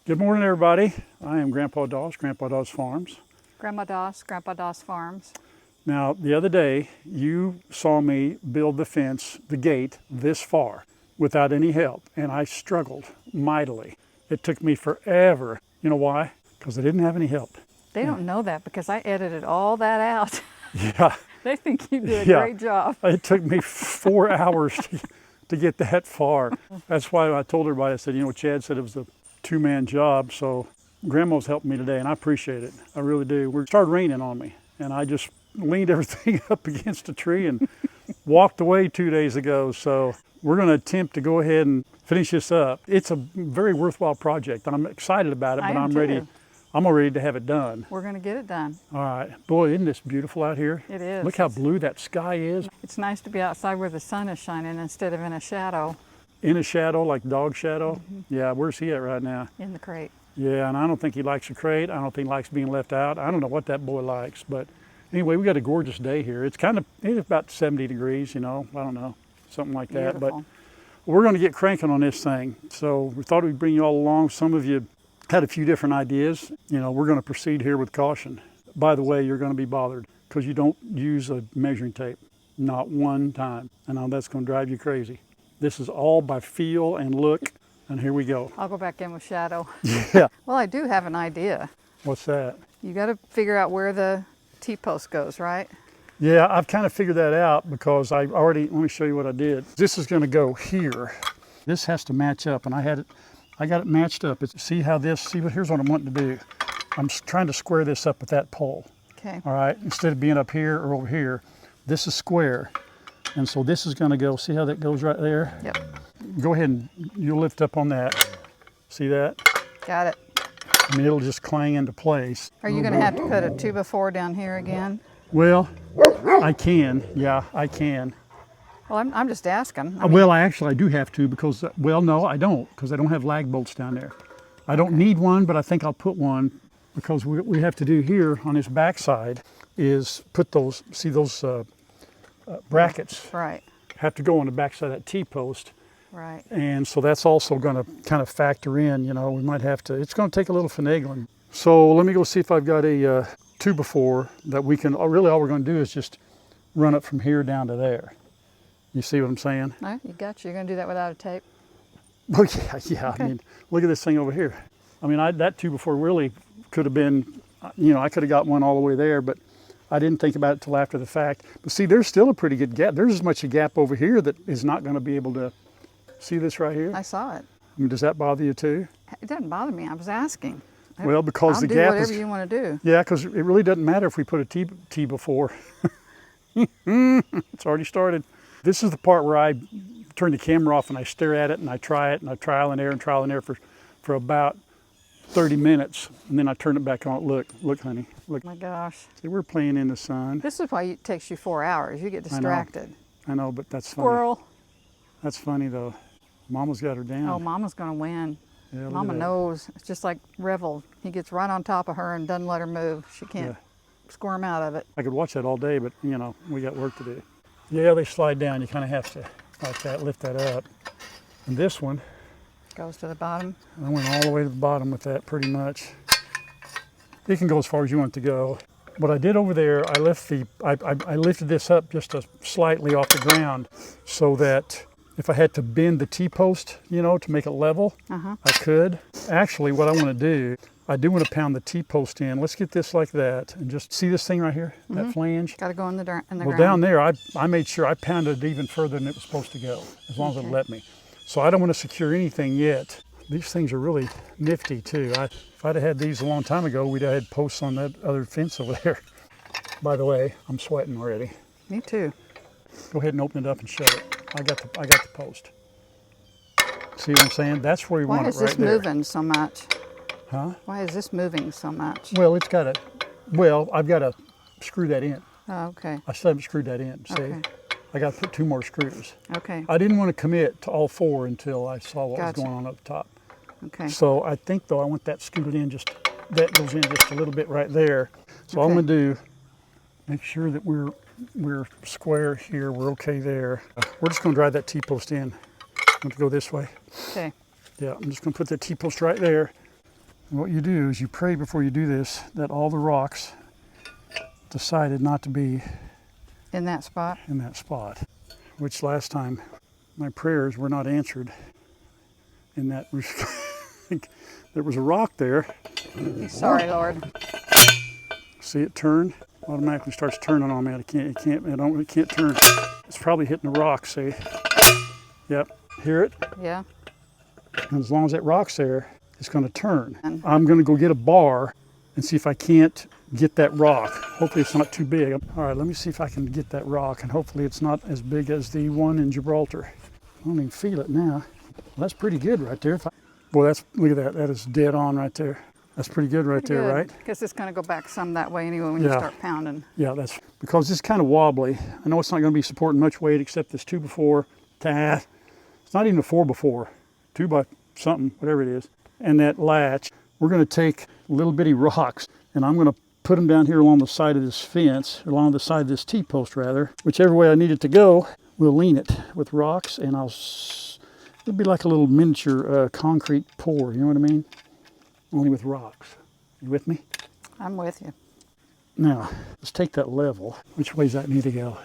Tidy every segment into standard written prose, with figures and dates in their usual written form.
Good morning, everybody. I am Grandpa Doss, Grandpa Doss Farms. Grandma Doss, Grandpa Doss Farms. Now, the other day, you saw me build the fence, the gate, this far without any help, and I struggled mightily. It took me forever. You know why? Because I didn't have any help. They don't know that because I edited all that out. Yeah. They think you did a Yeah. great job. It took me 4 hours to get that far. That's why I told everybody, I said, Chad said it was a two-man job, so Grandma's helping me today, and I appreciate it. I really do. It started raining on me, and I just leaned everything up against a tree and walked away 2 days ago. So we're going to attempt to go ahead and finish this up. It's a very worthwhile project. I'm excited about it, but I'm ready. I'm ready to have it done. We're going to get it done. All right. Boy, isn't this beautiful out here? It is. Look how blue that sky is. It's nice to be outside where the sun is shining instead of in a shadow. In a shadow, like dog shadow? Yeah, where's he at right now? In the crate. Yeah, and I don't think he likes the crate. I don't think he likes being left out. I don't know what that boy likes, but anyway, we got a gorgeous day here. It's about 70 degrees, I don't know, something like that. Beautiful. But we're going to get cranking on this thing. So we thought we'd bring you all along. Some of you had a few different ideas. We're going to proceed here with caution. By the way, you're going to be bothered because you don't use a measuring tape, not one time. I know that's going to drive you crazy. This is all by feel and look, and here we go. I'll go back in with shadow. Yeah. Well, I do have an idea. What's that? You got to figure out where the T-post goes, right? Yeah, I've kind of figured that out because let me show you what I did. This is going to go here. This has to match up, and I got it matched up. Here's what I'm wanting to do. I'm trying to square this up with that pole. Okay. All right, instead of being up here or over here, this is square. And so this is going to go, see how that goes right there? Yep. Go ahead and you'll lift up on that. See that? Got it. I mean, it'll just clang into place. Are you going to have to put a 2x4 down here again? Well, I can. Yeah, I can. Well, I'm just asking. Well, I do have to because, no, I don't, because I don't have lag bolts down there. I don't need one, but I think I'll put one because what we have to do here on this backside is put those, brackets. Right. Have to go on the backside of that T-post. Right. And so that's also going to kind of factor in, we might have to, it's going to take a little finagling. So let me go see if I've got a 2x4 that we can, really all we're going to do is just run it from here down to there. You see what I'm saying? No, you got you. You're going to do that without a tape? Well, yeah. Okay. I mean, look at this thing over here. I mean, that 2x4 really could have been, I could have got one all the way there, but I didn't think about it till after the fact. But see, there's still a pretty good gap. There's as much a gap over here that is not going to be able to see this right here. I saw it. I mean, does that bother you too? It doesn't bother me. I was asking. Well, because the gap I'll do whatever you want to do. Yeah, because it really doesn't matter if we put a T before. It's already started. This is the part where I turn the camera off and I stare at it and I try it and I trial and error for about 30 minutes, and then I turn it back on. Look, honey, look. Oh my gosh. See, we're playing in the sun. This is why it takes you 4 hours. You get distracted. I know, but that's funny. Squirrel. That's funny though. Mama's got her down. Oh, Mama's going to win. Yeah, Mama knows. It's just like Revel. He gets right on top of her and doesn't let her move. She can't squirm out of it. I could watch that all day, but we got work to do. Yeah, they slide down. You kind of have to, like that, lift that up. And this one goes to the bottom. I went all the way to the bottom with that pretty much. It can go as far as you want it to go. What I did over there, I lifted this up just slightly off the ground so that if I had to bend the T-post, to make it level, I could. Actually, what I want to do, I do want to pound the T-post in. Let's get this like that and just see this thing right here, that flange. Got to go in the ground. Well, down there, I made sure I pounded it even further than it was supposed to go, as long as it let me. So I don't want to secure anything yet. These things are really nifty too. If I'd have had these a long time ago, we'd have had posts on that other fence over there. By the way, I'm sweating already. Me too. Go ahead and open it up and show it. I got the post. See what I'm saying? That's where you want it right there. Why is this moving so much? Huh? Why is this moving so much? Well, I've got to screw that in. Oh, okay. I still haven't screwed that in, see? Okay. I got to put 2 more screws. Okay. I didn't want to commit to all 4 until I saw what was going on up top. Okay. So I think though I want that scooted in that goes in just a little bit right there. So all I'm going to do, make sure that we're square here, we're okay there. We're just going to drive that T-post in. Want to go this way? Okay. Yeah, I'm just going to put that T-post right there. What you do is you pray before you do this that all the rocks decided not to be In that spot? in that spot, which last time my prayers were not answered. In that there was a rock there. Sorry, Lord. See it turn? Automatically starts turning on me. It can't turn. It's probably hitting the rock, see? Yep, hear it? Yeah. And as long as that rock's there, it's gonna turn. I'm gonna go get a bar and see if I can't get that rock. Hopefully it's not too big. All right, let me see if I can get that rock, and hopefully it's not as big as the one in Gibraltar. I don't even feel it now. Well, that's pretty good right there. Boy, look at that. That is dead on right there. That's pretty good right there, right? Because it's going to go back some that way anyway when you start pounding. Yeah, that's because it's kind of wobbly. I know it's not going to be supporting much weight except this 2x4. It's not even a 4x4. 2 by something, whatever it is. And that latch, we're going to take little bitty rocks and I'm going to put them down here along the side of this fence, along the side of this T-post rather. Whichever way I need it to go, we'll lean it with rocks and it'll be like a little miniature concrete pour, you know what I mean? Only with rocks. You with me? I'm with you. Now, let's take that level. Which way does that need to go?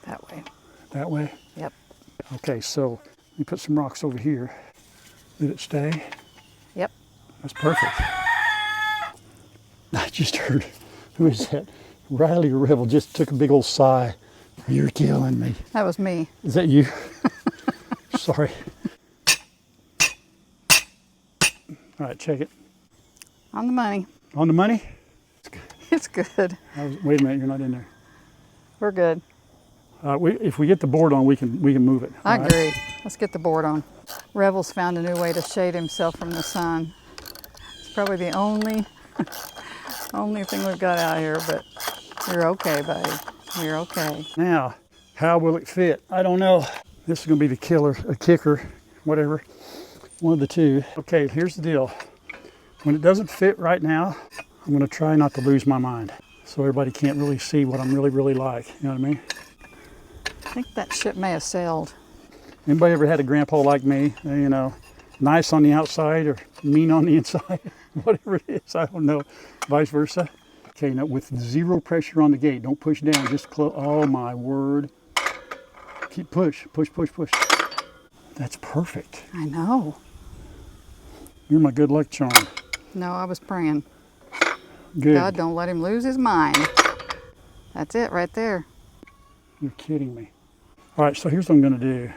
That way. That way? Yep. Okay, so let me put some rocks over here. Did it stay? Yep. That's perfect. I just heard, who is that? Riley Rebel just took a big old sigh. You're killing me. That was me. Is that you? Sorry. All right, check it. On the money. On the money? It's good. Wait a minute, you're not in there. We're good. If we get the board on, we can move it. I agree. Let's get the board on. Rebel's found a new way to shade himself from the sun. It's probably the only thing we've got out here, but you're okay, buddy. You're okay. Now, how will it fit? I don't know. This is going to be the kicker, whatever. One of the two. Okay, here's the deal. When it doesn't fit right now, I'm going to try not to lose my mind so everybody can't really see what I'm really like. You know what I mean? I think that ship may have sailed. Anybody ever had a grandpa like me? You know, nice on the outside or mean on the inside? Whatever it is, I don't know. Vice versa. Okay, now with zero pressure on the gate, don't push down, just close. Oh my word. Keep push. That's perfect. I know. You're my good luck charm. No, I was praying. Good. God, don't let him lose his mind. That's it right there. You're kidding me. All right, so here's what I'm going to do.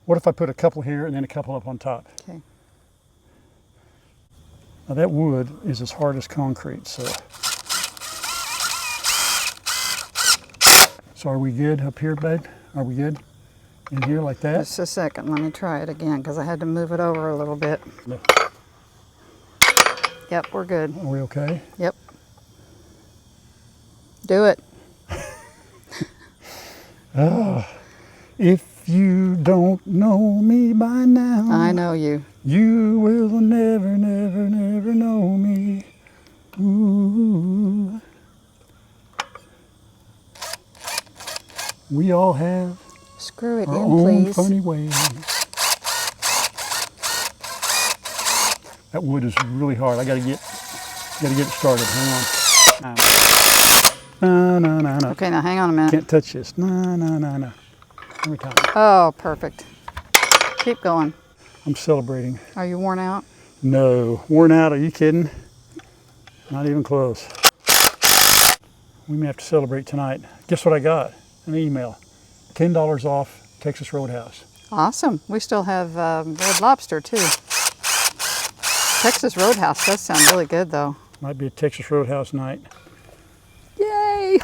What if I put a couple here and then a couple up on top? Okay. Now that wood is as hard as concrete, so are we good up here, babe? Are we good in here like that? Just a second. Let me try it again because I had to move it over a little bit. No. Yep, we're good. Are we okay? Yep. Do it. If you don't know me by now, I know you. You will never, never, never know me. Ooh. We all have Screw it our in, own please. funny ways. That wood is really hard. I gotta get it started. Hang on. No. Okay, now hang on a minute. Can't touch this. No. Every time. Oh, perfect. Keep going. I'm celebrating. Are you worn out? No. Worn out? Are you kidding? Not even close. We may have to celebrate tonight. Guess what I got? An email. $10 off Texas Roadhouse. Awesome. We still have Red Lobster too. Texas Roadhouse does sound really good though. Might be a Texas Roadhouse night. Yay!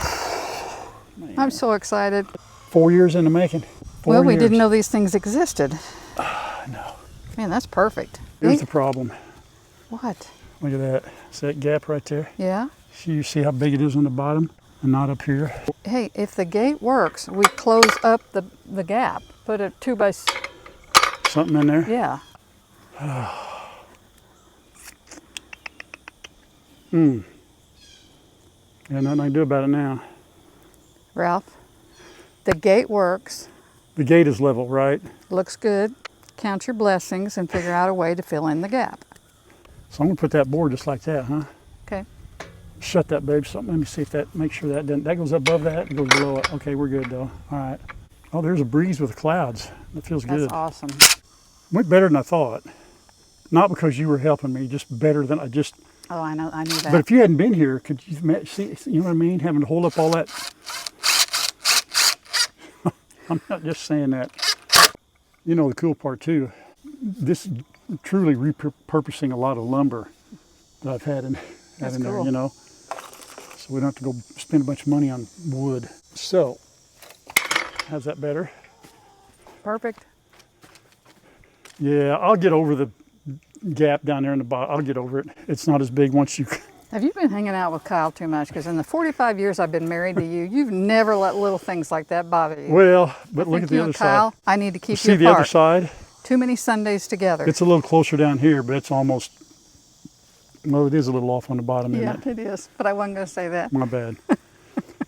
I'm so excited. 4 years in the making. Well, we years. didn't know these things existed. No. Man, that's perfect. Here's the problem. What? Look at that. See that gap right there? Yeah? You see how big it is on the bottom and not up here? Hey, if the gate works, we close up the gap. Put a 2x... Something in there? Yeah. Yeah, nothing I can do about it now. Ralph, the gate works. The gate is level, right? Looks good. Count your blessings and figure out a way to fill in the gap. So I'm gonna put that board just like that, huh? Okay. Shut that, babe. So let me see if that, make sure that doesn't, that goes above that, it goes below it. Okay, we're good though. All right. Oh, there's a breeze with clouds. That feels good. That's awesome. Went better than I thought. Not because you were helping me, just better than I just. Oh, I knew that. But if you hadn't been here, could you see, you know what I mean? Having to hold up all that. I'm not just saying that. You know, the cool part too, this is truly repurposing a lot of lumber that I've had in That's there, cool. you know. So we don't have to go spend a bunch of money on wood. So, how's that better? Perfect. Yeah, I'll get over the gap down there in the bottom. I'll get over it. It's not as big once you. Have you been hanging out with Kyle too much? Because in the 45 years I've been married to you, you've never let little things like that bother you. Well, but look at the you other and Kyle, side. I need to keep you See apart. the other side? Too many Sundays together. It's a little closer down here, but it's almost, well, it is a little off on the bottom, yeah, isn't it? it is. But I wasn't going to say that. My bad.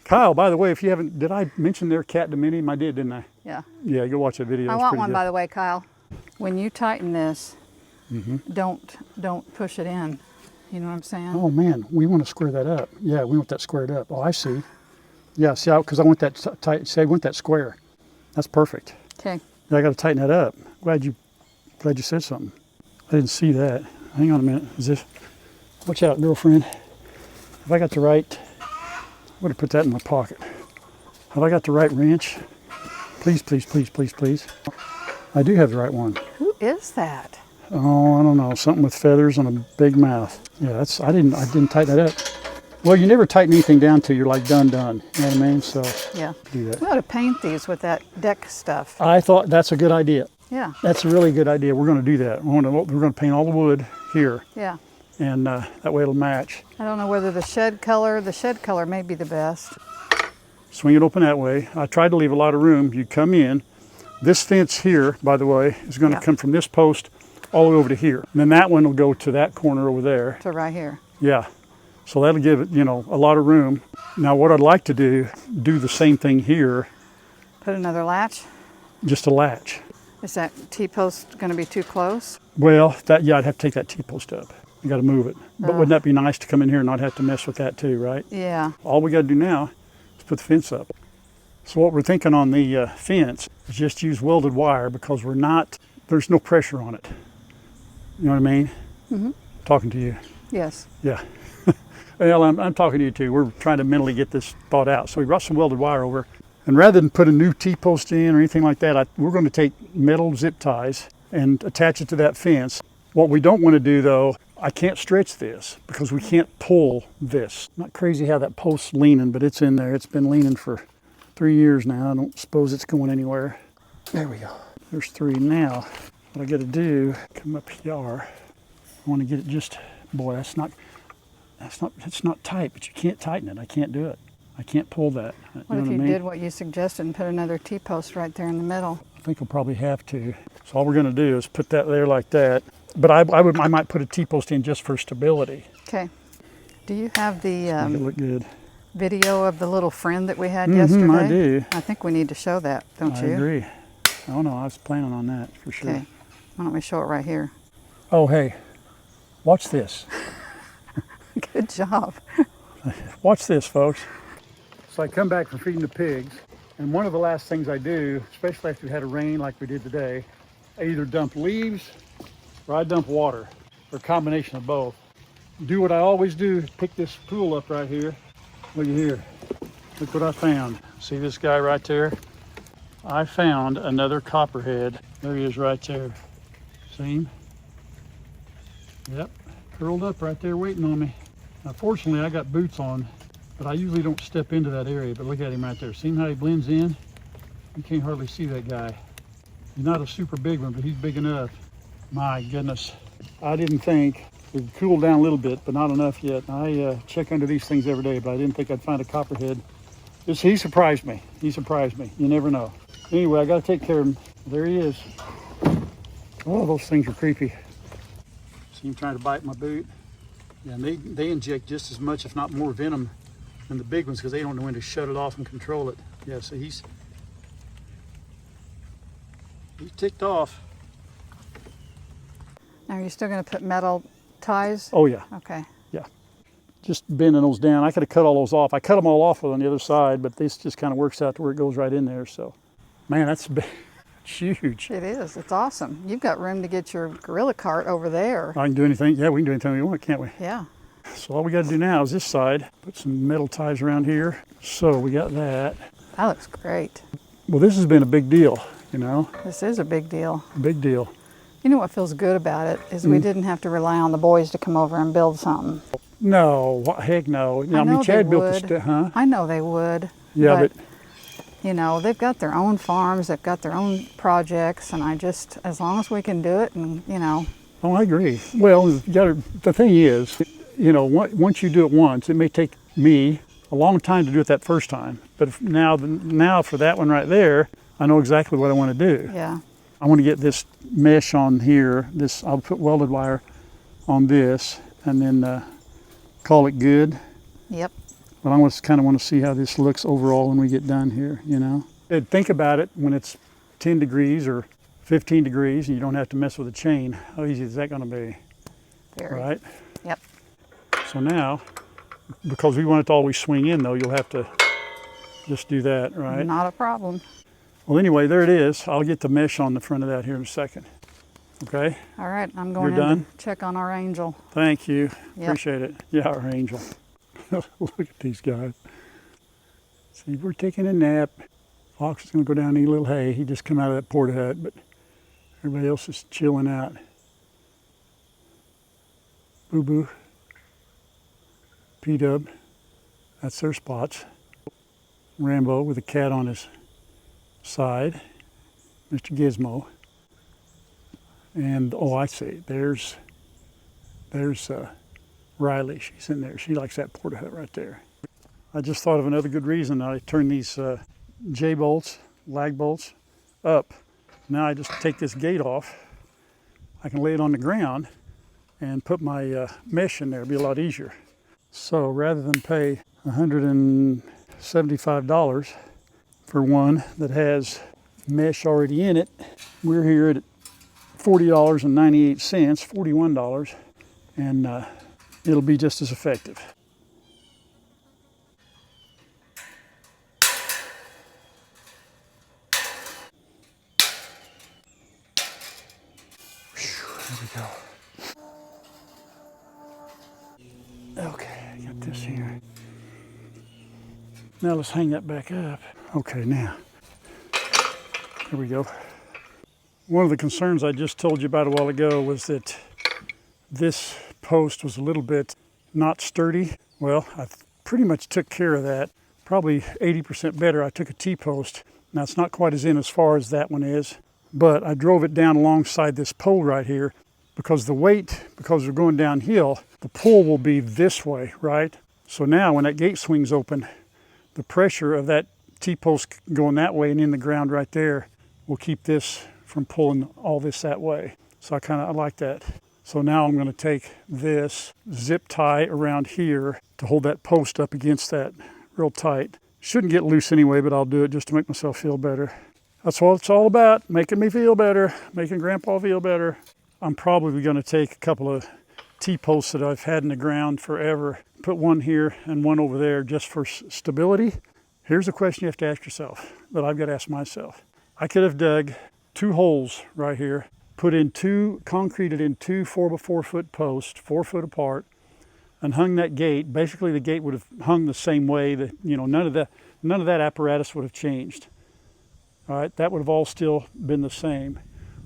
Kyle, by the way, if you haven't, did I mention their cat Dominium? I did, didn't I? Yeah. Yeah, go watch that video. I It's want pretty one, good. by the way, Kyle. When you tighten this, don't push it in. You know what I'm saying? Oh man, we want to square that up. Yeah, we want that squared up. Oh, I see. Yeah, see, because I want that tight. See, I want that square. That's perfect. Okay. I got to tighten that up. Glad you said something. I didn't see that. Hang on a minute. Is this? Watch out, girlfriend. Have I got the right? I'm going to put that in my pocket. Have I got the right wrench? Please, please, please, please, please. I do have the right one. Who is that? Oh, I don't know. Something with feathers and a big mouth. Yeah, that's. I didn't tighten that up. Well, you never tighten anything down till you're like done. You know what I mean? So Yeah. do that. We ought to paint these with that deck stuff. I thought that's a good idea. Yeah. That's a really good idea. We're going to do that. We're going to paint all the wood here, Yeah. and that way it'll match. I don't know whether the shed color may be the best. Swing it open that way. I tried to leave a lot of room. You come in. This fence here, by the way, is going to come from this post all the way over to here. And then that one will go to that corner over there. So right here. Yeah. So that'll give it, a lot of room. Now what I'd like to do the same thing here, Put another latch. just a latch. Is that T-post going to be too close? Well, I'd have to take that T-post up. You got to move it. But wouldn't that be nice to come in here and not have to mess with that too, right? Yeah. All we got to do now is put the fence up. So what we're thinking on the fence is just use welded wire because there's no pressure on it. You know what I mean? Mm-hmm. Talking to you. Yes. Yeah. Well, I'm talking to you too. We're trying to mentally get this thought out. So we brought some welded wire over. And rather than put a new T-post in or anything like that, we're going to take metal zip ties and attach it to that fence. What we don't want to do though, I can't stretch this because we can't pull this. Not crazy how that post's leaning, but it's in there. It's been leaning for 3 years now. I don't suppose it's going anywhere. There we go. There's 3 now. What I got to do, come up here. I want to get it just, boy, it's not tight, but you can't tighten it. I can't do it. I can't pull that. What if you did what you suggested and put another T-post right there in the middle? I think we'll probably have to. So all we're going to do is put that there like that. But I might put a T-post in just for stability. Okay. Do you have the Make it look good. video of the little friend that we had yesterday? I do. I think we need to show that, don't you? I agree. Oh no, I was planning on that for sure. Okay. Why don't we show it right here? Oh hey, watch this. Good job. Watch this, folks. So I come back from feeding the pigs, and one of the last things I do, especially after we had a rain like we did today, I either dump leaves or I dump water, or a combination of both. Do what I always do, pick this pool up right here. Look at here. Look what I found. See this guy right there? I found another copperhead. There he is right there. See him? Yep, curled up right there waiting on me. Now fortunately I got boots on, but I usually don't step into that area, but look at him right there. See how he blends in? You can't hardly see that guy. He's not a super big one, but he's big enough. My goodness. I didn't think it would cool down a little bit, but not enough yet. I check under these things every day, but I didn't think I'd find a copperhead. He surprised me. He surprised me. You never know. Anyway, I got to take care of him. There he is. Oh, those things are creepy. See him trying to bite my boot? Yeah, and they inject just as much, if not more, venom than the big ones because they don't know when to shut it off and control it. Yeah, so he's ticked off. Now, are you still going to put metal ties? Oh yeah, Okay. yeah. Just bending those down. I could have cut all those off. I cut them all off on the other side, but this just kind of works out to where it goes right in there. So, man, that's big. It's huge. It is. It's awesome. You've got room to get your gorilla cart over there. I can do anything. Yeah, we can do anything we want, can't we? Yeah. So all we got to do now is this side. Put some metal ties around here. So we got that. That looks great. Well, this has been a big deal, you know. This is a big deal. A big deal. You know what feels good about it is we didn't have to rely on the boys to come over and build something. No, heck no. I know Chad they built would. the huh? I know they would. Yeah, but you know, they've got their own farms, they've got their own projects, and as long as we can do it, and you know. oh, I agree. Well, the thing is, you know, once you do it once, it may take me a long time to do it that first time. But now for that one right there, I know exactly what I want to do. Yeah. I want to get this mesh on here. I'll put welded wire on this, and then call it good. Yep. But I kind of want to see how this looks overall when we get done here, you know. Think about it when it's 10 degrees or 15 degrees and you don't have to mess with a chain. How easy is that going to be? Very. Right? Yep. So now, because we want it to always swing in though, you'll have to just do that, right? Not a problem. Well, anyway, there it is. I'll get the mesh on the front of that here in a second. Okay? All right, I'm going You're in done? to check on our angel. Thank you. Yep. Appreciate it. Yeah, our angel. Look at these guys. See, we're taking a nap. Fox is going to go down and eat a little hay. He just come out of that porta hut, but everybody else is chilling out. Boo Boo. P-Dub. That's their spots. Rambo with a cat on his side. Mr. Gizmo. And, oh, I see. There's Riley. She's in there. She likes that porta hut right there. I just thought of another good reason. I turn these J-bolts, lag bolts, up. Now I just take this gate off. I can lay it on the ground and put my mesh in there. It'll be a lot easier. So rather than pay $175 for one that has mesh already in it, we're here at $40.98, $41, and it'll be just as effective. There we go. Okay, I got this here. Now let's hang that back up. Okay, now, here we go. One of the concerns I just told you about a while ago was that this post was a little bit not sturdy. Well, I pretty much took care of that. Probably 80% better. I took a T-post. Now it's not quite as in as far as that one is, but I drove it down alongside this pole right here because the weight, because we're going downhill, the pull will be this way, right? So now when that gate swings open, the pressure of that T-post going that way and in the ground right there will keep this from pulling all this that way. So I like that. So now I'm going to take this zip tie around here to hold that post up against that real tight. Shouldn't get loose anyway, but I'll do it just to make myself feel better. That's what it's all about, making me feel better, making Grandpa feel better. I'm probably going to take a couple of T-posts that I've had in the ground forever, put one here and one over there just for stability. Here's a question you have to ask yourself that I've got to ask myself. I could have dug 2 holes right here, concreted in 2 4x4 foot posts, 4 foot apart, and hung that gate. Basically, the gate would have hung the same way. That, you know, none of that apparatus would have changed. All right, that would have all still been the same.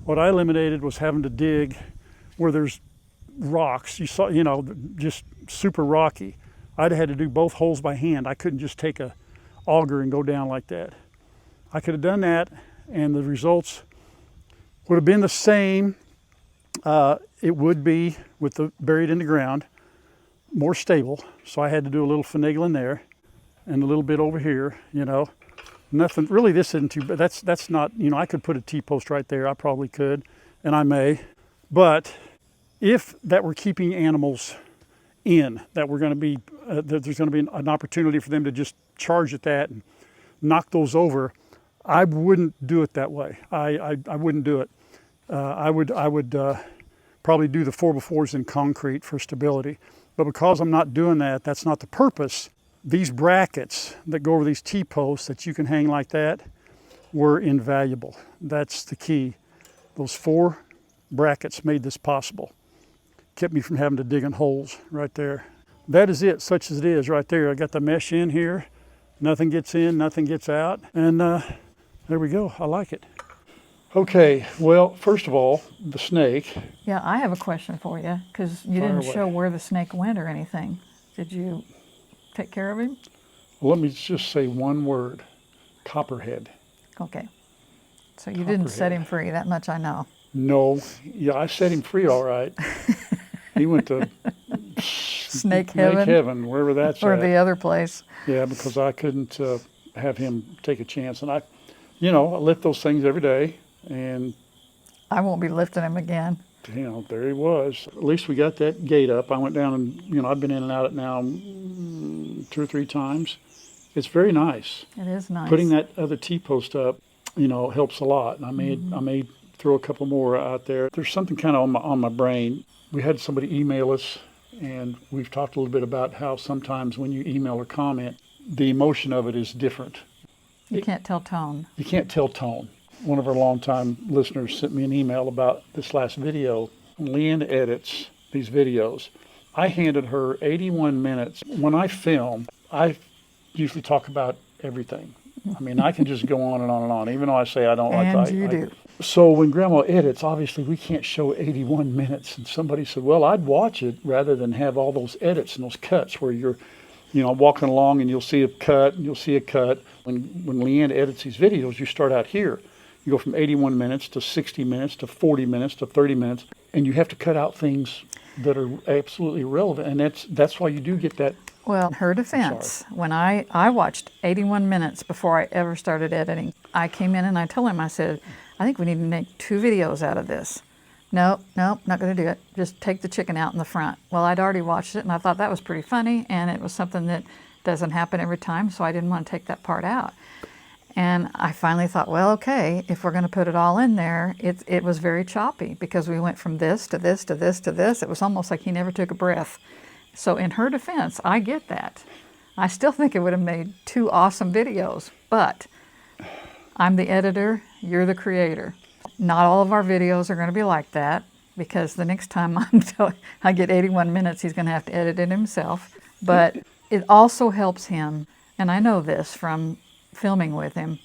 What I eliminated was having to dig where there's rocks. You saw, you know, just super rocky. I'd have had to do both holes by hand. I couldn't just take a auger and go down like that. I could have done that, and the results would have been the same. It would be with the buried in the ground, more stable. So I had to do a little finagling there and a little bit over here, you know. Nothing really, this isn't too bad. That's not, you know, I could put a T-post right there. I probably could, and I may. But if that were keeping animals in, that we're going to be, that there's going to be an opportunity for them to just charge at that and knock those over, I wouldn't do it that way. I wouldn't do it. I would probably do the 4x4s in concrete for stability. But because I'm not doing that, that's not the purpose. These brackets that go over these T-posts that you can hang like that were invaluable. That's the key. Those 4 brackets made this possible. Kept me from having to dig in holes right there. That is it, such as it is right there. I got the mesh in here. Nothing gets in, nothing gets out. And there we go, I like it. Okay, well, first of all, the snake. Yeah, I have a question for you, because you didn't show where the snake went or anything. Did you take care of him? Let me just say one word, copperhead. Okay. So you didn't set him free, that much I know. No, yeah, I set him free all right. He went to Snake heaven, wherever that's or at. the other place. Yeah, because I couldn't have him take a chance. And I lift those things every day. And I won't be lifting him again. There he was. At least we got that gate up. I went down and, I've been in and out it now 2 or 3 times. It's very nice. It is nice. Putting that other T-post up, helps a lot. And I may throw a couple more out there. There's something kind of on my brain. We had somebody email us, and we've talked a little bit about how sometimes when you email or comment, the emotion of it is different. You can't tell tone. You can't tell tone. One of our longtime listeners sent me an email about this last video. Leanne edits these videos. I handed her 81 minutes. When I film, I usually talk about everything. I can just go on and on and on, even though I say I don't like to. And you do. So when Grandma edits, obviously we can't show 81 minutes. And somebody said, well, I'd watch it rather than have all those edits and those cuts where you're, walking along and you'll see a cut and you'll see a cut. When Leanne edits these videos, you start out here. You go from 81 minutes to 60 minutes to 40 minutes to 30 minutes, and you have to cut out things that are absolutely irrelevant, and that's why you do get that. Well, in her defense, when I watched 81 minutes before I ever started editing, I came in and I told him, I said, I think we need to make 2 videos out of this. No, not going to do it. Just take the chicken out in the front. Well, I'd already watched it, and I thought that was pretty funny, and it was something that doesn't happen every time, so I didn't want to take that part out. And I finally thought, well, okay, if we're going to put it all in there, it was very choppy because we went from this to this to this to this. It was almost like he never took a breath. So in her defense, I get that. I still think it would have made 2 awesome videos, but I'm the editor, you're the creator. Not all of our videos are going to be like that, because the next time I get 81 minutes, he's going to have to edit it himself. But it also helps him, and I know this from filming with him,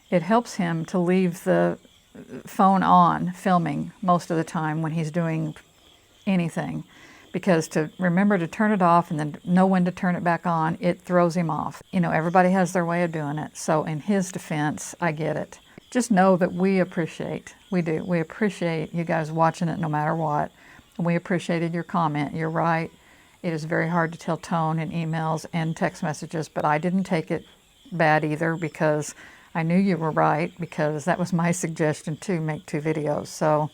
it helps him to leave the phone on filming most of the time when he's doing anything, because to remember to turn it off and then know when to turn it back on, it throws him off. Everybody has their way of doing it. So in his defense, I get it. Just know that we appreciate you guys watching it no matter what. And we appreciated your comment. You're right. It is very hard to tell tone in emails and text messages, but I didn't take it bad either, because I knew you were right, because that was my suggestion too, make 2 videos. So,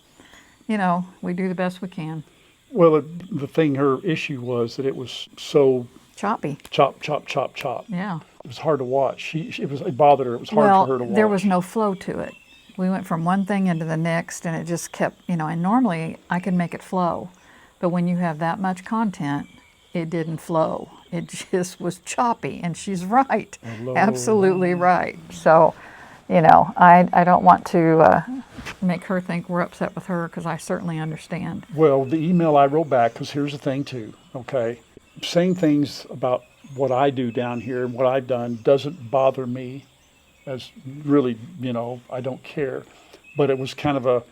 we do the best we can. Well, the thing, her issue was that it was so choppy. Chop. Yeah. It was hard to watch. It bothered her. It was hard for her to watch. There was no flow to it. We went from one thing into the next, and it just kept, and normally I can make it flow. But when you have that much content, it didn't flow. It just was choppy, and she's right. Hello. Absolutely right. So, I don't want to make her think we're upset with her, because I certainly understand. Well, the email I wrote back, because here's the thing too, okay? Saying things about what I do down here and what I've done doesn't bother me, as really, I don't care. But it was kind of a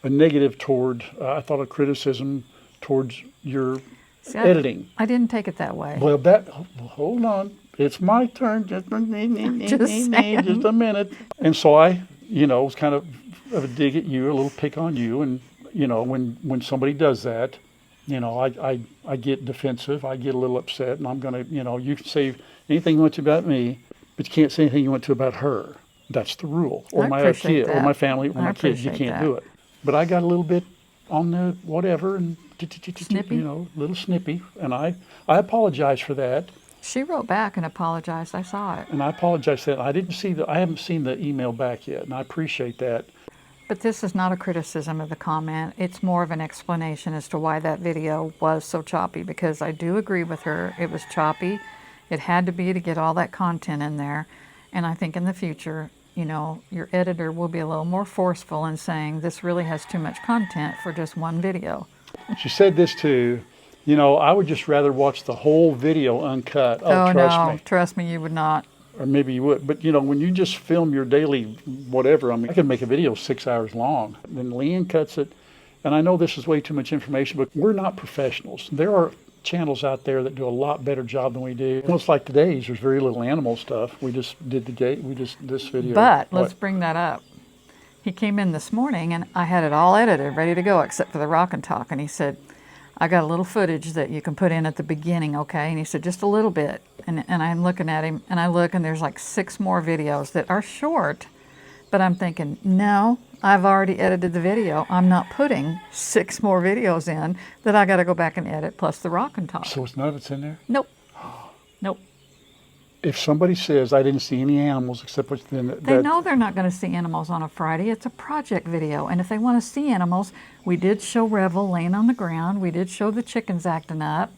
negative toward, I thought, a criticism towards your editing. I didn't take it that way. Well, hold on. It's my turn. Just a minute. And so I, was kind of a dig at you, a little pick on you. And, when somebody does that, I get defensive. I get a little upset. And I'm going to, you can say anything you want to about me, but you can't say anything you want to about her. That's the rule. Or my kid, or my family, or my kids. You can't do it. But I got a little bit on the whatever and snippy. Little snippy, and I apologize for that. She wrote back and apologized. I saw it. And I apologize for that. I haven't seen the email back yet, and I appreciate that. But this is not a criticism of the comment. It's more of an explanation as to why that video was so choppy, because I do agree with her. It was choppy. It had to be to get all that content in there. And I think in the future, you know, your editor will be a little more forceful in saying this really has too much content for just one video. She said this too, you know, I would just rather watch the whole video uncut. Oh, trust no, me. Trust me, you would not. Or maybe you would. But, you know, when you just film your daily whatever, I mean, I could make a video 6 hours long. Then Leanne cuts it. And I know this is way too much information, but we're not professionals. There are channels out there that do a lot better job than we do. Almost like today's, there's very little animal stuff. We just did this video. But let's bring that up. He came in this morning and I had it all edited, ready to go, except for the rock and talk. And he said, I got a little footage that you can put in at the beginning, okay? And he said, just a little bit. And I'm looking at him, and I look, and there's like 6 more videos that are short. But I'm thinking, no, I've already edited the video. I'm not putting 6 more videos in that I got to go back and edit, plus the rock and talk. So it's none of it's in there? Nope. Nope. If somebody says, I didn't see any animals except what's in that... They know they're not going to see animals on a Friday. It's a project video. And if they want to see animals, we did show Revel laying on the ground. We did show the chickens acting up.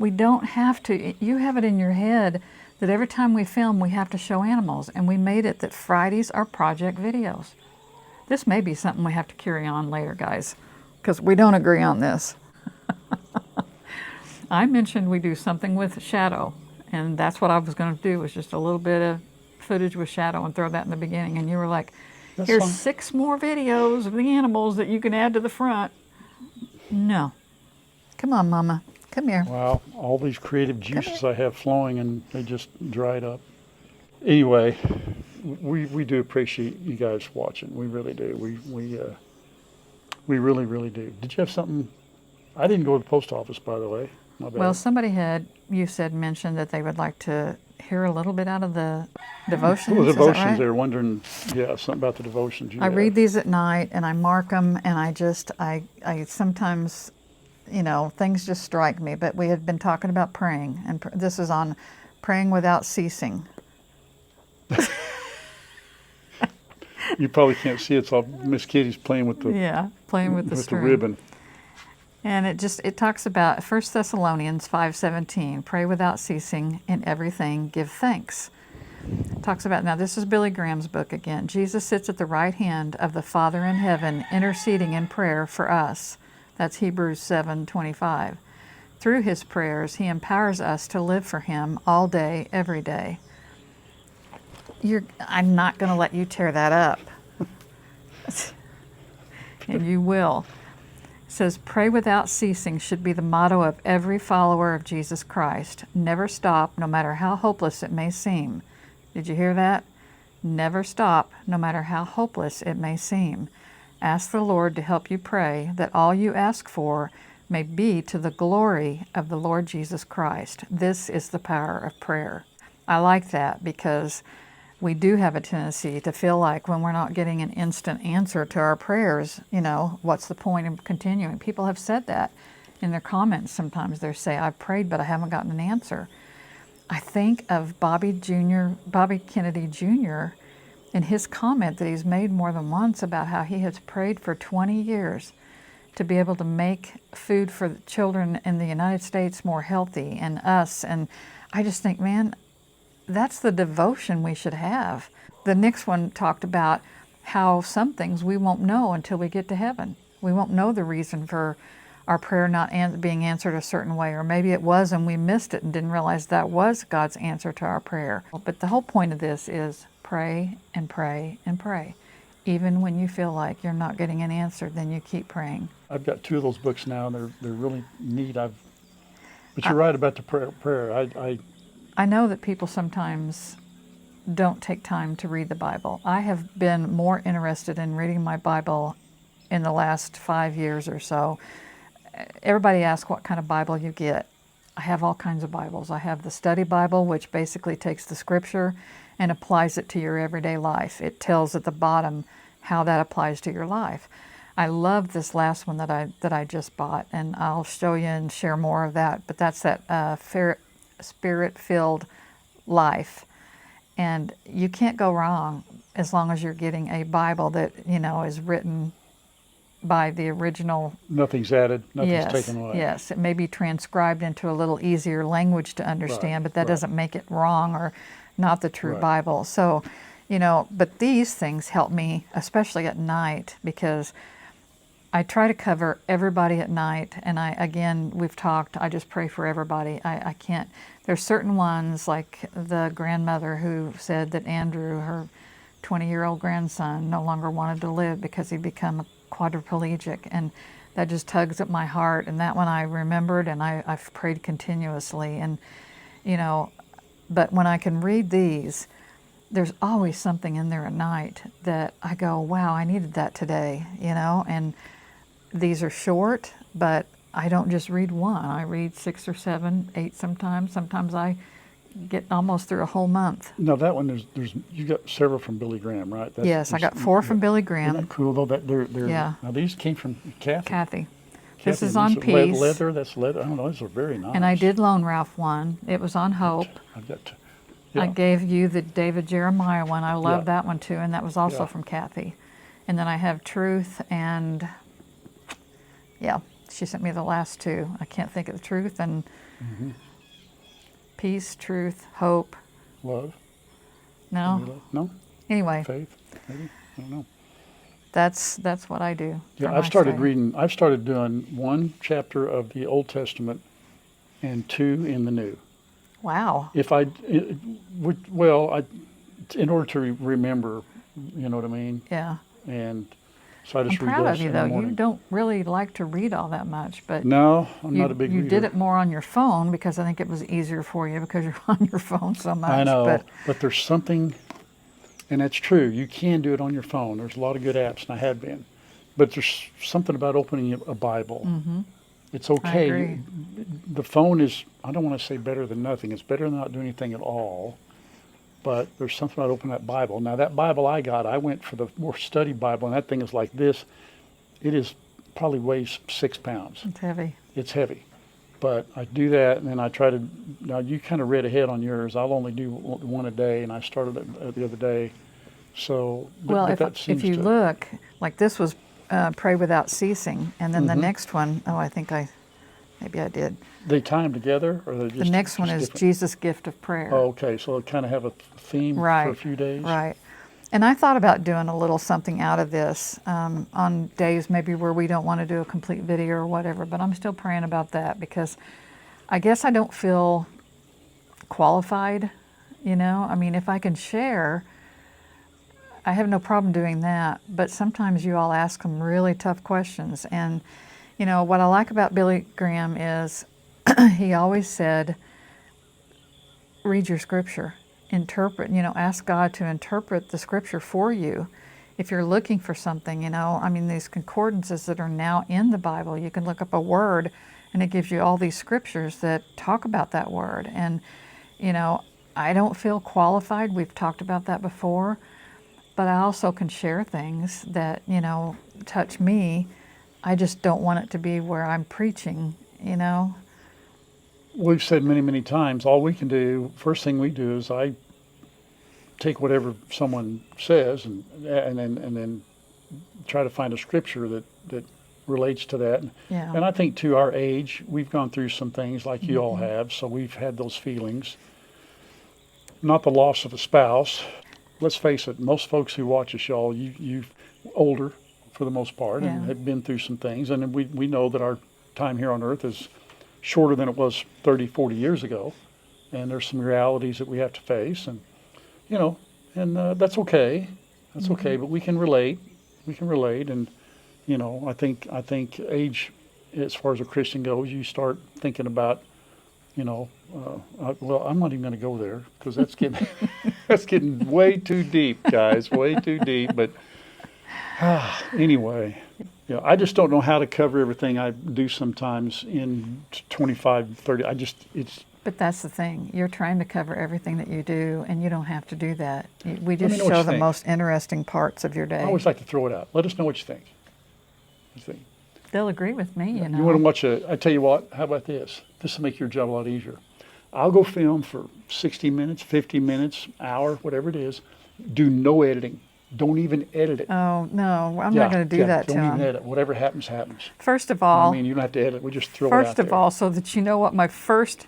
We don't have to. You have it in your head that every time we film, we have to show animals. And we made it that Fridays are project videos. This may be something we have to carry on later, guys, because we don't agree on this. I mentioned we do something with shadow. And that's what I was going to do, was just a little bit of footage with shadow and throw that in the beginning. And you were like, here's 6 more videos of the animals that you can add to the front. No. Come on, Mama. Come here. Wow, all these creative juices I have flowing, and they just dried up. Anyway, we do appreciate you guys watching. We really do. We really, really do. Did you have something? I didn't go to the post office, by the way. My bad. Well, somebody had, you said, mentioned that they would like to hear a little bit out of the devotions. Well, the devotions, right? they were wondering, yeah, something about the devotions. I read these at night and I mark them, and I sometimes, you know, things just strike me. But we had been talking about praying, and this is on praying without ceasing. You probably can't see it. It's all Miss Kitty's playing with the string. ribbon. And it talks about 1 Thessalonians 5:17, pray without ceasing, in everything give thanks. It talks about, now this is Billy Graham's book again, Jesus sits at the right hand of the Father in heaven, interceding in prayer for us. That's Hebrews 7:25. Through his prayers, he empowers us to live for him all day, every day. I'm not going to let you tear that up. And you will. It says, pray without ceasing should be the motto of every follower of Jesus Christ. Never stop, no matter how hopeless it may seem. Did you hear that? Never stop, no matter how hopeless it may seem. Ask the Lord to help you pray that all you ask for may be to the glory of the Lord Jesus Christ. This is the power of prayer. I like that, because we do have a tendency to feel like when we're not getting an instant answer to our prayers, you know, what's the point of continuing? People have said that in their comments sometimes. They say, I've prayed, but I haven't gotten an answer. I think of Bobby Kennedy Jr. and his comment that he's made more than once about how he has prayed for 20 years to be able to make food for the children in the United States more healthy, and us. And I just think, man, that's the devotion we should have. The next one talked about how some things we won't know until we get to heaven. We won't know the reason for our prayer not being answered a certain way, or maybe it was and we missed it and didn't realize that was God's answer to our prayer. But the whole point of this is pray and pray and pray. Even when you feel like you're not getting an answer, then you keep praying. I've got 2 of those books now, and they're really neat. But you're right about the prayer. I know that people sometimes don't take time to read the Bible. I have been more interested in reading my Bible in the last 5 years or so. Everybody asks what kind of Bible you get. I have all kinds of Bibles. I have the study Bible, which basically takes the scripture and applies it to your everyday life. It tells at the bottom how that applies to your life. I love this last one that I just bought, and I'll show you and share more of that. But that's that Spirit-Filled Life. And you can't go wrong as long as you're getting a Bible that, is written by the original. Nothing's added, nothing's Yes, taken away. yes. It may be transcribed into a little easier language to understand, but that right. doesn't make it wrong or not the true Right. Bible. So, but these things help me, especially at night, because I try to cover everybody at night. And we've talked, I just pray for everybody. I can't, there's certain ones, like the grandmother who said that Andrew, her 20-year-old grandson, no longer wanted to live because he'd become a quadriplegic, and that just tugs at my heart. And that one I remembered, and I've prayed continuously. And but when I can read these, there's always something in there at night that I go, wow, I needed that today. And these are short, but I don't just read one. I read 6 or 7, 8 sometimes. Sometimes I get almost through a whole month. Now that one, there's you got several from Billy Graham, right? Yes, I got 4 from Billy Isn't Graham. that cool though? That they're Yeah. Now these came from Kathy. Kathy. Kathy, This is and on these are peace. Leather. That's leather. I don't know. These are very nice. And I did loan Ralph one. It was on hope. I've got. I gave you the David Jeremiah one. I love Yeah. that one too, and that was also Yeah. from Kathy. And then I have Truth, and she sent me the last 2. I can't think of the Truth and Peace, Truth, Hope. Love. No. No. Anyway, Faith. Maybe. I don't know. that's what I do. for Yeah, my I've started study. reading. I've started doing 1 chapter of the Old Testament and 2 in the New. Wow. If I, in order to remember, you know what I mean? Yeah. And so I I'm just read proud those of you in the though. You morning. don't really like to read all that much, but No, I'm you, not a big you reader. did it more on your phone because I think it was easier for you because you're on your phone so much. I know, But but there's something, and that's true. You can do it on your phone. There's a lot of good apps, and I have been. But there's something about opening a Bible. Mm-hmm. It's okay. agree. The phone is, I don't want to say better than nothing. It's better than not doing anything at all. But there's something about opening that Bible. Now, that Bible I got, I went for the more study Bible, and that thing is like this. It is probably weighs 6 pounds. It's heavy. It's heavy. But I do that, and then I try to, now you kind of read ahead on yours. I'll only do one a day, and I started it the other day. So, Well, but that if seems you to, look, like this was Pray Without Ceasing, and then the Mhm. next one, maybe I did. they tie them together, or they just The next one is different? Jesus' Gift of Prayer. Oh, okay, so it kind of have a theme for a Right, few days. Right. And I thought about doing a little something out of this on days maybe where we don't want to do a complete video or whatever, but I'm still praying about that because I guess I don't feel qualified, I mean, if I can share, I have no problem doing that, but sometimes you all ask some really tough questions. And, what I like about Billy Graham is he always said, read your scripture, interpret, ask God to interpret the scripture for you. If you're looking for something, these concordances that are now in the Bible, you can look up a word and it gives you all these scriptures that talk about that word. And, I don't feel qualified. We've talked about that before, but I also can share things that, touch me. I just don't want it to be where I'm preaching, We've said many, many times, all we can do, first thing we do is I take whatever someone says and then try to find a scripture that relates to that. Yeah. And I think to our age, we've gone through some things like you all Mm-hmm. have, so we've had those feelings. Not the loss of a spouse. Let's face it, most folks who watch us, y'all, you've older for the most part and Yeah. have been through some things. And we know that our time here on earth is shorter than it was 30, 40 years ago. And there's some realities that we have to face. And, that's okay. That's Mm-hmm. okay, but we can relate. We can relate. And, I think age, as far as a Christian goes, you start thinking about, well, I'm not even going to go there because that's getting that's getting way too deep, guys, way too deep. But anyway, I just don't know how to cover everything I do sometimes in 25, 30. But that's the thing. You're trying to cover everything that you do, and you don't have to do that. We me just know what show you the think. most interesting parts of your day. I always like to throw it out. Let us know what you think. They'll agree with me, You want to watch I tell you what, how about this? This will make your job a lot easier. I'll go film for 60 minutes, 50 minutes, hour, whatever it is. Do no editing. Don't even edit it. Oh, no, I'm not going to do that to Don't even him. edit. Whatever happens, happens. First of all, I mean, you don't have to edit. We just throw it out first there. of all, so that you know what my first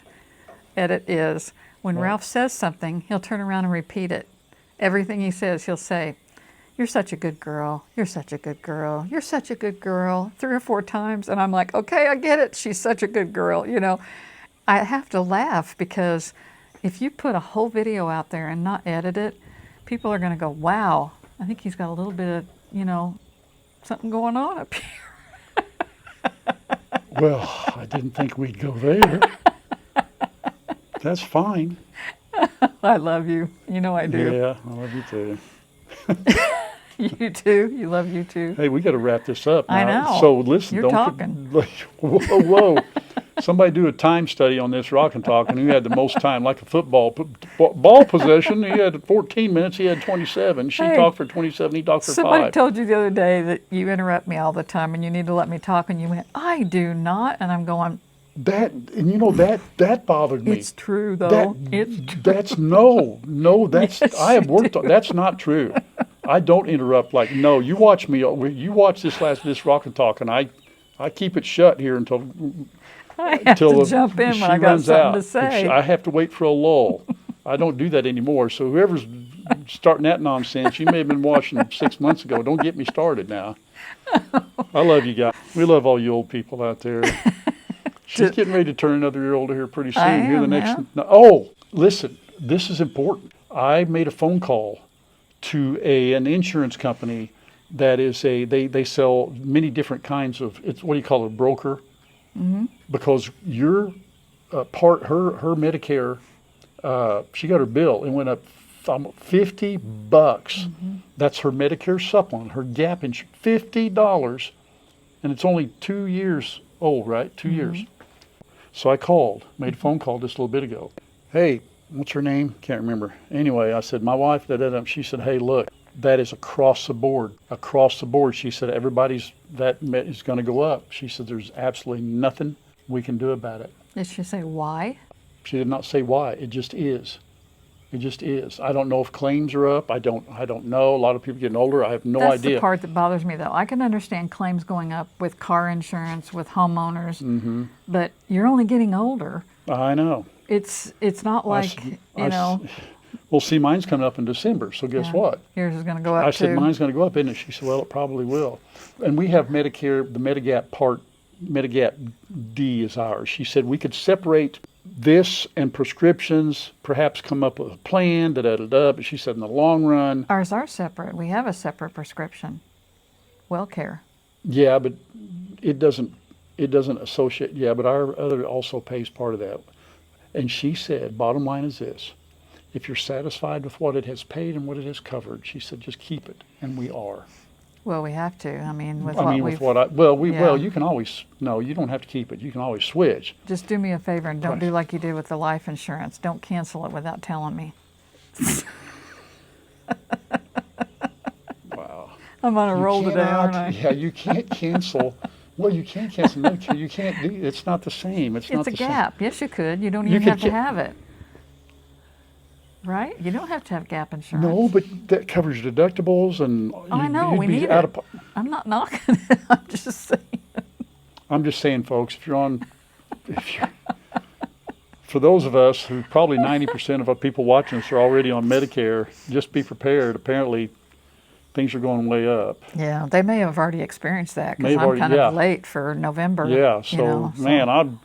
edit is, when Ralph says something, he'll turn around and repeat it. Everything he says, he'll say, "You're such a good girl. You're such a good girl. You're such a good girl," 3 or 4 times. And I'm like, okay, I get it. She's such a good girl. You know, I have to laugh because if you put a whole video out there and not edit it, people are going to go, wow, I think he's got a little bit of, you know, something going on up here. Well, I didn't think we'd go there. That's fine. I love you. You know I do. Yeah, I love you too. You too. You love you too. Hey, we got to wrap this up now. I know. So listen, You're don't talking. Whoa. Somebody do a time study on this Rock and Talk, and who had the most time, like a football ball possession. He had 14 minutes. He had 27. She Hey, talked for 27. He talked for Somebody 5. told you the other day that you interrupt me all the time and you need to let me talk, and you went, "I do not," and I'm going, And you know that bothered me. "It's true though. It's true." That's no. That's Yes, I have you worked do. on. That's not true. I don't interrupt. Like no, you watch me. You watch this Rock and Talk, and I keep it shut here until I have to jump in she when I got runs something out. to say. I have to wait for a lull. I don't do that anymore. So whoever's starting that nonsense, you may have been watching 6 months ago. Don't get me started now. I love you guys. We love all you old people out there. She's getting ready to turn another year older here pretty soon. I Here the am, next. yeah. No, oh, listen, this is important. I made a phone call to an insurance company that is they sell many different kinds of, it's what do you call it, a broker? Mm-hmm. Because your her Medicare, she got her bill. It went up $50. Mm-hmm. That's her Medicare supplement, her gap insurance, $50, and it's only 2 years old, right? 2 years. So I called, made a phone call just a little bit ago. Hey, what's her name? Can't remember. Anyway, I said, my wife, she said, hey, look, that is across the board. Across the board. She said, that is going to go up. She said, there's absolutely nothing we can do about it. Did she say why? She did not say why. It just is. It just is. I don't know if claims are up. I don't know. A lot of people getting older. I have no That's idea. the part that bothers me, though. I can understand claims going up with car insurance, with homeowners, but you're only getting older. I know. It's not like, you know. Well, see, mine's coming up in December, so guess what? Yours is going to go up I said, too. mine's going to go up, isn't it? She said, well, it probably will. And we have Medicare, the Medigap D is ours. She said we could separate this and prescriptions, perhaps come up with a plan, But she said in the long run. Ours are separate. We have a separate prescription. WellCare. Yeah, but it doesn't associate. Yeah, but our other also pays part of that. And she said, bottom line is this. If you're satisfied with what it has paid and what it has covered, she said, just keep it. And we are. Well, we have to. I mean, you can always, no, you don't have to keep it. You can always switch. Just do me a favor and don't do like you did with the life insurance. Don't cancel it without telling me. Wow. I'm on a roll today, aren't I? Yeah, you can't cancel. Well, you can't cancel Medicare. You can't do it. It's not the same. It's not a the gap. Yes, you could. You don't You even could have to have it. Right? You don't have to have gap insurance. No, but that covers deductibles and I know, you'd we be need out it. of. I'm not knocking it. I'm just saying. I'm just saying, folks, for those of us who probably 90% of our people watching us are already on Medicare, just be prepared. Apparently, things are going way up. Yeah, they may have already experienced that May because have I'm already- kind yeah. of late for November. Yeah, so man, I'm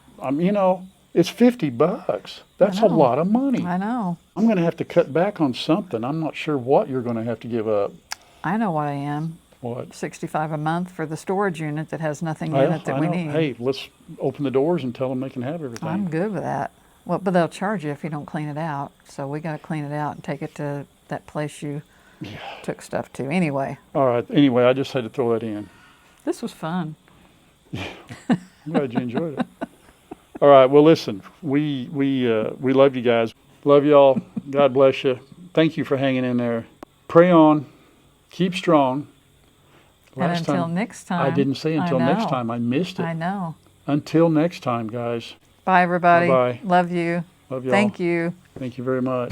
it's $50. That's a know. lot of money. I know. I'm going to have to cut back on something. I'm not sure what you're going to have to give up. I know what I am. What? $65 a month for the storage unit that has nothing in it that we know. need. Hey, let's open the doors and tell them they can have everything. I'm good with that. Well, but they'll charge you if you don't clean it out. So we got to clean it out and take it to that place you took stuff to. Anyway. All right. Anyway, I just had to throw that in. This was fun. I'm glad you enjoyed it. All right. Well, listen, we love you guys. Love y'all. God bless you. Thank you for hanging in there. Pray on. Keep strong. And until next time. I didn't say until next time. I missed it. I know. Until next time, guys. Bye, everybody. Bye-bye. Love you. Love y'all. Thank you. Thank you very much.